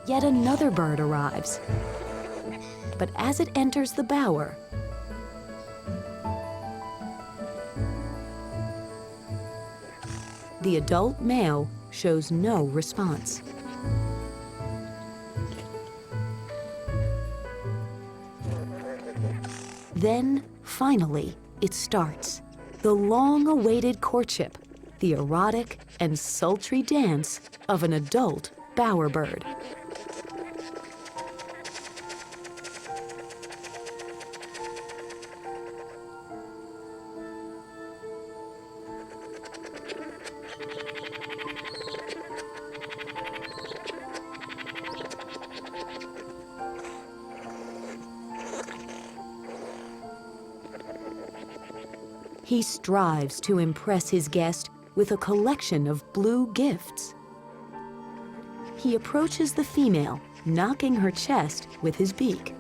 Yet another bird arrives. But as it enters the bower, the adult male shows no response. Then, finally, it starts. The long-awaited courtship, the erotic and sultry dance of an adult bowerbird. He strives to impress his guest with a collection of blue gifts. He approaches the female, knocking her chest with his beak.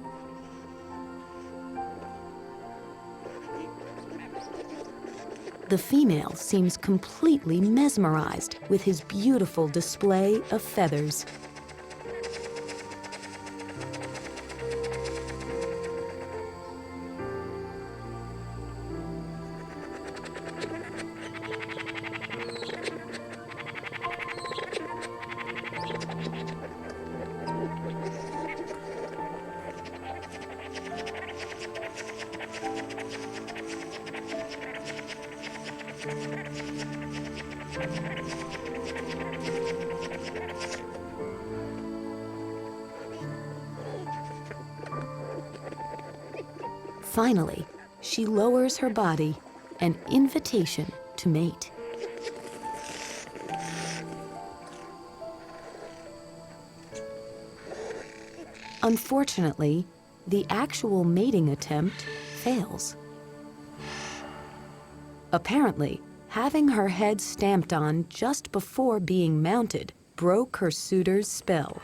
The female seems completely mesmerized with his beautiful display of feathers. Finally, she lowers her body, an invitation to mate. Unfortunately, the actual mating attempt fails. Apparently, having her head stamped on just before being mounted broke her suitor's spell.